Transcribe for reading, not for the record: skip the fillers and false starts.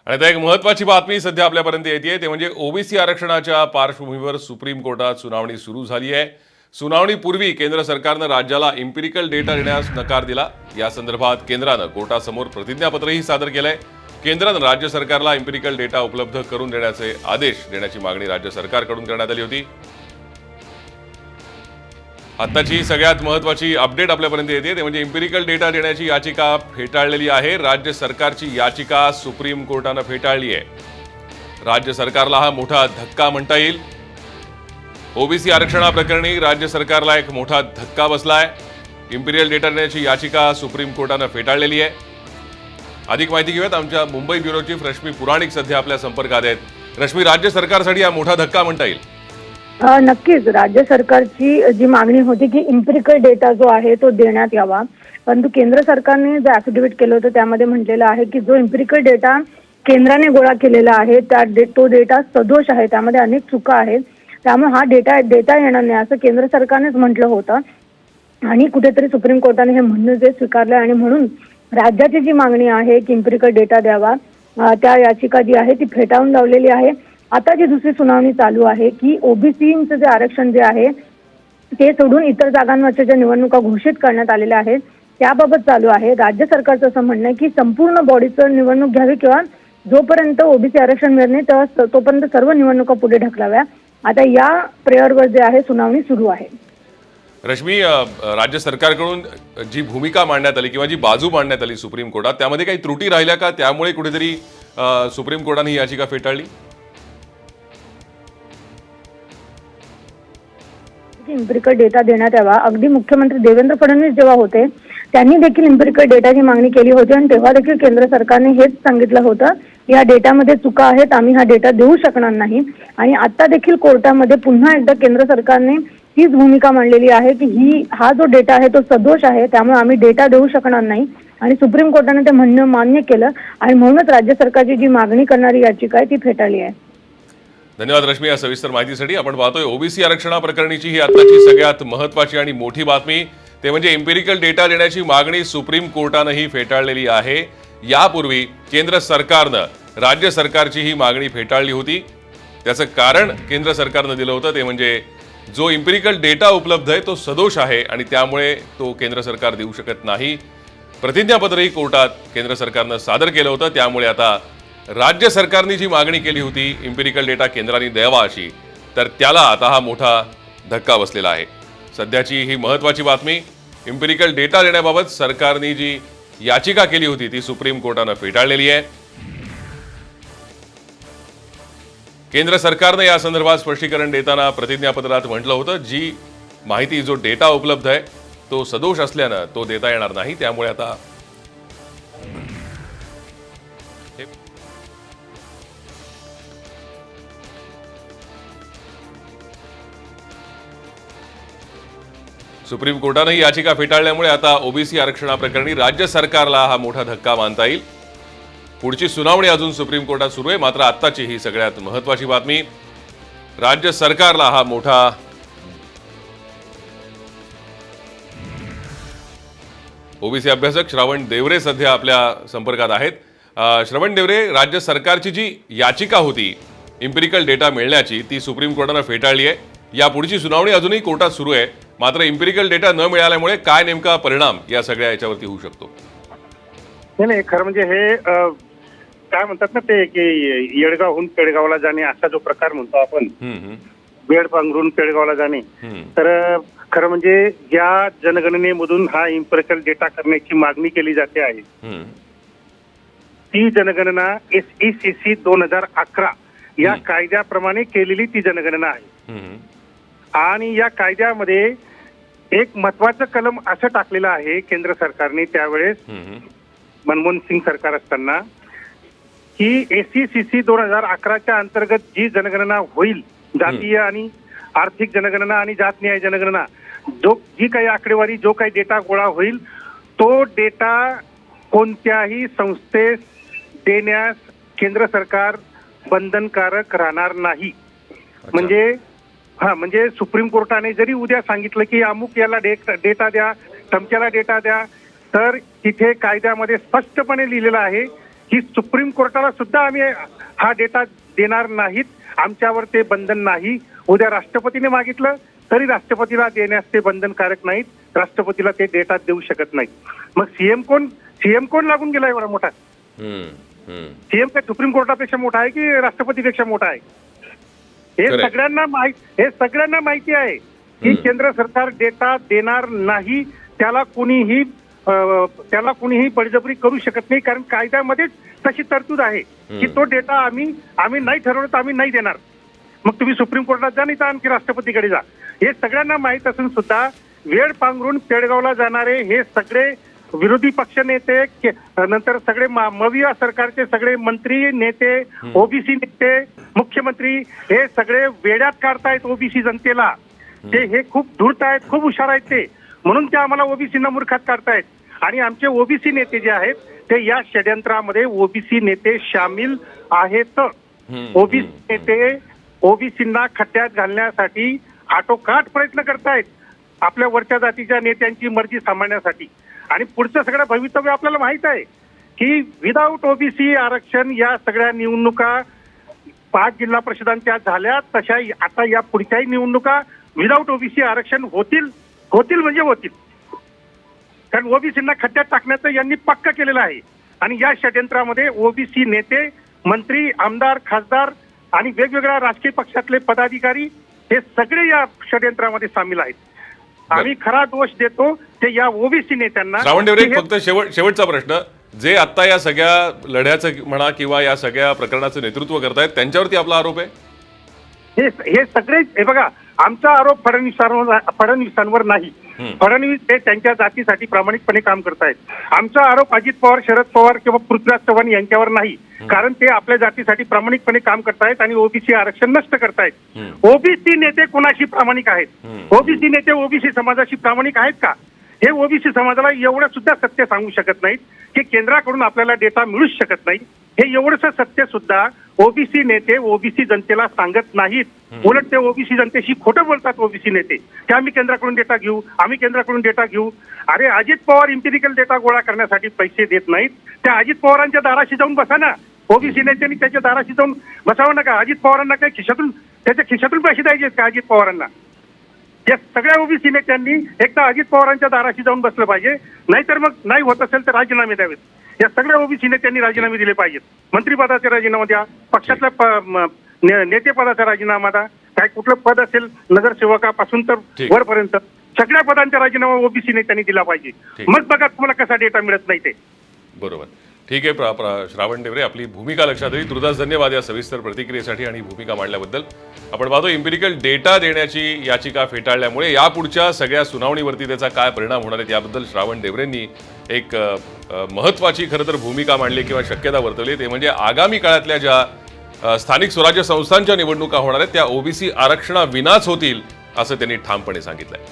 आणि आता एक महत्त्वाची बातमी सध्या आपल्यापर्यंत येते ते म्हणजे ओबीसी आरक्षणाच्या पार्श्वभूमीवर सुप्रीम कोर्टात सुनावणी सुरू झाली आहे। सुनावणीपूर्वी केंद्र सरकारनं राज्याला एम्पिरिकल डेटा देण्यास नकार दिला। या संदर्भात केंद्रानं कोर्टासमोर प्रतिज्ञापत्रही सादर केलंय। केंद्रानं राज्य सरकारला एम्पिरिकल डेटा उपलब्ध करून देण्याचे आदेश देण्याची मागणी राज्य सरकारकडून करण्यात आली होती। आताची सगळ्यात महत्त्वाची अपडेट आपल्यापर्यंत येते ते म्हणजे एम्पिरिकल डेटा देण्याची याचिका फेटाळलेली आहे। राज्य सरकारची याचिका सुप्रीम कोर्टानं फेटाळली आहे। राज्य सरकारला हा मोठा धक्का म्हणता येईल। ओबीसी आरक्षणाप्रकरणी राज्य सरकारला एक मोठा धक्का बसलाय। एम्पिरिकल डेटा देण्याची याचिका सुप्रीम कोर्टानं फेटाळलेली आहे। अधिक माहिती घेऊयात आमच्या मुंबई ब्युरो चीफ रश्मी पुराणिक सध्या आपल्या संपर्कात आहेत। रश्मी, राज्य सरकारसाठी हा मोठा धक्का म्हणता येईल? नक्कीच राज्य सरकारची जी मागणी होती की एम्पिरिकल डेटा जो आहे तो देण्यात यावा, परंतु केंद्र सरकारने जे ॲफिडेव्हिट केलं होतं त्यामध्ये म्हटलेलं आहे की जो एम्पिरिकल डेटा केंद्राने गोळा केलेला आहे तो डेटा सदोष आहे, त्यामध्ये अनेक चुका आहेत, त्यामुळे हा डेटा देता येणार नाही असं केंद्र सरकारनेच म्हटलं होतं। आणि कुठेतरी सुप्रीम कोर्टाने हे म्हणणं जे स्वीकारलं आणि म्हणून राज्याची जी मागणी आहे की एम्पिरिकल डेटा द्यावा, त्या याचिका जी आहे ती फेटाळून लावलेली आहे। आता जी दुसरी सुनावणी चालू आहे की ओबीसीचं जे आरक्षण जे आहे ते सोडून इतर जागांवरच्या ज्या निवडणुका घोषित करण्यात आलेल्या आहेत त्याबाबत चालू आहे। राज्य सरकारचं असं म्हणणं आहे की संपूर्ण बॉडीचं निवडणूक घ्यावी किंवा जोपर्यंत ओबीसी आरक्षण मिळत नाही तोपर्यंत सर्व निवडणुका पुढे ढकलाव्या। आता या प्रेयरवर जे आहे सुनावणी सुरू आहे। रश्मी, राज्य सरकारकडून जी भूमिका मांडण्यात आली किंवा जी बाजू मांडण्यात आली सुप्रीम कोर्टात त्यामध्ये काही त्रुटी राहिल्या का? त्यामुळे कुठेतरी सुप्रीम कोर्टाने ही याचिका फेटाळली? एम्पिरिकल डेटा देण्यात यावा, अगदी मुख्यमंत्री देवेंद्र फडणवीस जेव्हा होते त्यांनी देखील एम्पिरिकल डेटाची मागणी केली होती आणि तेव्हा देखील केंद्र सरकारने हेच सांगितलं होतं या डेटामध्ये चुका आहेत, आम्ही हा डेटा देऊ शकणार नाही। आणि आता देखील कोर्टामध्ये पुन्हा एकदा केंद्र सरकारने हीच भूमिका मांडलेली आहे की हा जो डेटा आहे तो सदोष आहे, त्यामुळे आम्ही डेटा देऊ शकणार नाही। आणि सुप्रीम कोर्टाने ते म्हणणं मान्य केलं आणि म्हणूनच राज्य सरकारची जी मागणी करणारी याचिका आहे ती फेटाळली आहे। धन्यवाद रश्मी या सविस्तर माहितीसाठी। आपण पाहतोय ओबीसी आरक्षणाप्रकरणीची ही आताची सगळ्यात महत्त्वाची आणि मोठी बातमी ते म्हणजे एम्पिरिकल डेटा देण्याची मागणी सुप्रीम कोर्टानंही फेटाळलेली आहे। यापूर्वी केंद्र सरकारनं राज्य सरकारची ही मागणी फेटाळली होती। त्याचं कारण केंद्र सरकारनं दिलं होतं ते म्हणजे जो एम्पिरिकल डेटा उपलब्ध आहे तो सदोष आहे आणि त्यामुळे तो केंद्र सरकार देऊ शकत नाही। प्रतिज्ञापत्रही कोर्टात केंद्र सरकारनं सादर केलं होतं। त्यामुळे आता राज्य सरकारने जी मागणी केली होती एम्पिरिकल डेटा केंद्राने द्यावा अशी, तर त्याला आता हा मोठा धक्का बसलेला आहे। सध्याची ही महत्त्वाची बातमी, एम्पिरिकल डेटा देण्याबाबत सरकारने जी याचिका केली होती ती सुप्रीम कोर्टानं फेटाळलेली आहे। केंद्र सरकारनं या संदर्भात स्पष्टीकरण देताना प्रतिज्ञापत्रात म्हटलं होतं जी माहिती जो डेटा उपलब्ध आहे तो सदोष असल्यानं तो देता येणार नाही। त्यामुळे आता सुप्रीम कोर्टाने ही याचिका फेटाळल्यामुळे आता ओबीसी आरक्षणाप्रकरणी राज्य सरकारला हा मोठा धक्का मानता येईल। पुढची सुनावणी अजून सुप्रीम कोर्टात सुरू आहे, मात्र आत्ताची ही सगळ्यात महत्त्वाची बातमी, राज्य सरकारला हा मोठा ओबीसी अभ्यासक श्रवण देवरे सध्या आपल्या संपर्कात आहेत। श्रवण देवरे, राज्य सरकारची जी याचिका होती एम्पिरिकल डेटा मिळण्याची ती सुप्रीम कोर्टानं फेटाळली आहे। या पुढची सुनावणी अजूनही कोर्टात सुरू आहे, मात्र एम्पिरिकल डेटा न मिळाल्यामुळे काय नेमका परिणाम या सगळ्या याच्यावरती होऊ शकतो? नाही, खरं म्हणजे हे काय म्हणतात ना ते की येडगावहून पेडगावला जाणे असा जो प्रकार म्हणतो आपण, बेड पांघरून पेडगावला जाणे, तर खरं म्हणजे या जनगणनेमधून हा एम्पिरिकल डेटा करण्याची मागणी केली जाते आहे। ती जनगणना SECC 2011 या कायद्याप्रमाणे केलेली ती जनगणना आहे। आणि या कायद्यामध्ये एक महत्वाचं कलम असं टाकलेलं आहे केंद्र सरकारने त्यावेळेस मनमोहन सिंग सरकार असताना की SECC 2011च्या अंतर्गत जी जनगणना होईल, जातीय आणि आर्थिक जनगणना आणि जात न्याय जनगणना, जी काही आकडेवारी जो काही डेटा गोळा होईल तो डेटा कोणत्याही संस्थेस देण्यास केंद्र सरकार बंधनकारक राहणार नाही। म्हणजे सुप्रीम कोर्टाने जरी उद्या सांगितलं की अमुक याला डेटा द्या, धमक्याला डेटा द्या, तर तिथे कायद्यामध्ये स्पष्टपणे लिहिलेलं आहे की सुप्रीम कोर्टाला सुद्धा आम्ही हा डेटा देणार नाहीत, आमच्यावर ते बंधन नाही. उद्या राष्ट्रपतीने मागितलं तरी राष्ट्रपतीला देण्यास ते बंधनकारक नाहीत, राष्ट्रपतीला ते डेटा देऊ शकत नाहीत. मग सीएम कोण लागून गेला एवढा मोठा? सीएम काय सुप्रीम कोर्टापेक्षा मोठा आहे की राष्ट्रपतीपेक्षा मोठा आहे? हे सगळ्यांना माहिती आहे की केंद्र सरकार डेटा देणार नाही. त्याला कुणीही बळजबरी करू शकत नाही, कारण कायद्यामध्येच तशी तरतूद आहे की तो डेटा आम्ही नाही ठरवलं तर आम्ही नाही देणार. मग तुम्ही सुप्रीम कोर्टात जा नाही तर आणखी राष्ट्रपतीकडे जा. हे सगळ्यांना माहित असून सुद्धा वेळ पांघरून पेडगावला जाणारे हे सगळे विरोधी पक्ष नेते, नंतर सगळे मविया सरकारचे सगळे मंत्री नेते, ओबीसी नेते, मुख्यमंत्री हे सगळे वेड्यात काढतायत ओबीसी जनतेला. ते हे खूप धूर्त आहेत, खूप हुशार आहेत ते, म्हणून ते आम्हाला ओबीसीना मूर्खात काढतायत. आणि आमचे ओबीसी नेते जे आहेत ते या षड्यंत्रामध्ये ओबीसी नेते सामील आहेत. ओबीसी नेते ओबीसींना खड्ड्यात घालण्यासाठी आटोकाट प्रयत्न करतायत आपल्या वरच्या जातीच्या नेत्यांची मर्जी सांभाळण्यासाठी. आणि पुढचं सगळं भवितव्य आपल्याला माहित आहे की विदाऊट ओबीसी आरक्षण या सगळ्या निवडणुका 5 जिल्हा परिषदांच्या झाल्या, तशा आता या पुढच्याही निवडणुका विदाऊट ओबीसी आरक्षण होतील म्हणजे होतील. कारण ओबीसींना खड्ड्यात टाकण्याचं यांनी पक्का केलेलं आहे. आणि या षड्यंत्रामध्ये ओबीसी नेते, मंत्री, आमदार, खासदार आणि वेगवेगळ्या राजकीय पक्षातले पदाधिकारी हे सगळे या षड्यंत्रामध्ये सामील आहेत. आम्ही खरा दोष देतो ते या ओबीसी नेत्यांना. श्रावण डेवरे, फक्त शेवटचा प्रश्न, जे आता या सगळ्या लढ्याचं म्हणा किंवा या सगळ्या प्रकरणाचं नेतृत्व करतायत त्यांच्यावरती आपला आरोप आहे? हे सगळे हे बघा, आमचा आरोप फडणवीसांवर नाही. फडणवीस हे त्यांच्या जातीसाठी प्रामाणिकपणे काम करतायत. आमचा आरोप अजित पवार, शरद पवार किंवा पृथ्वीराज चव्हाण यांच्यावर नाही, कारण ते आपल्या जातीसाठी प्रामाणिकपणे काम करतायत आणि ओबीसी आरक्षण नष्ट करतायत. ओबीसी नेते कोणाशी प्रामाणिक आहेत? ओबीसी नेते ओबीसी समाजाशी प्रामाणिक आहेत का? हे ओबीसी समाजाला एवढं सुद्धा सत्य सांगू शकत नाहीत की केंद्राकडून आपल्याला डेटा मिळूच शकत नाही. हे एवढंसं सत्य सुद्धा ओबीसी नेते ओबीसी जनतेला सांगत नाहीत. उलट ते ओबीसी जनतेशी खोटं बोलतात ओबीसी नेते की आम्ही केंद्राकडून डेटा घेऊ. अरे अजित पवार इम्पिरिकल डेटा गोळा करण्यासाठी पैसे देत नाहीत. त्या अजित पवारांच्या दाराशी जाऊन बसा ना. ओबीसी नेत्यांनी त्याच्या दाराशी जाऊन बसावं नका. अजित पवारांना काही त्याच्या खिशातून पैसे द्यायचे का अजित पवारांना? या सगळ्या ओबीसी नेत्यांनी एकदा अजित पवारांच्या दाराशी जाऊन बसलं पाहिजे. नाहीतर मग नाही होत असेल तर राजीनामे द्यावेत. या सगळ्या ओबीसी नेत्यांनी राजीनामे दिले पाहिजेत. मंत्रिपदाचे राजीनामा द्या, पक्षातल्या नेतेपदाचा राजीनामा द्या, काय कुठलं पद असेल नगरसेवकापासून तर वरपर्यंत सगळ्या पदांचा राजीनामा ओबीसी नेत्यांनी दिला पाहिजे. मग बघा तुम्हाला कसा डेटा मिळत नाही ते. बरोबर, ठीक आहे. श्रावण डेवरे, आपली भूमिका लक्षात आली. तुर्तास धन्यवाद या सविस्तर प्रतिक्रियेसाठी आणि भूमिका मांडल्याबद्दल. आपण पाहतो इम्पिरिकल डेटा देण्याची याचिका फेटाळल्यामुळे यापुढच्या सगळ्या सुनावणीवरती त्याचा काय परिणाम होणार आहे याबद्दल श्रावण डेवरेंनी एक महत्वाची खरं तर भूमिका मांडली किंवा शक्यता वर्तवली. ते म्हणजे आगामी काळातल्या ज्या स्थानिक स्वराज्य संस्थांच्या निवडणुका होणार आहेत त्या ओबीसी आरक्षणाविनाच होतील असं त्यांनी ठामपणे सांगितलंय.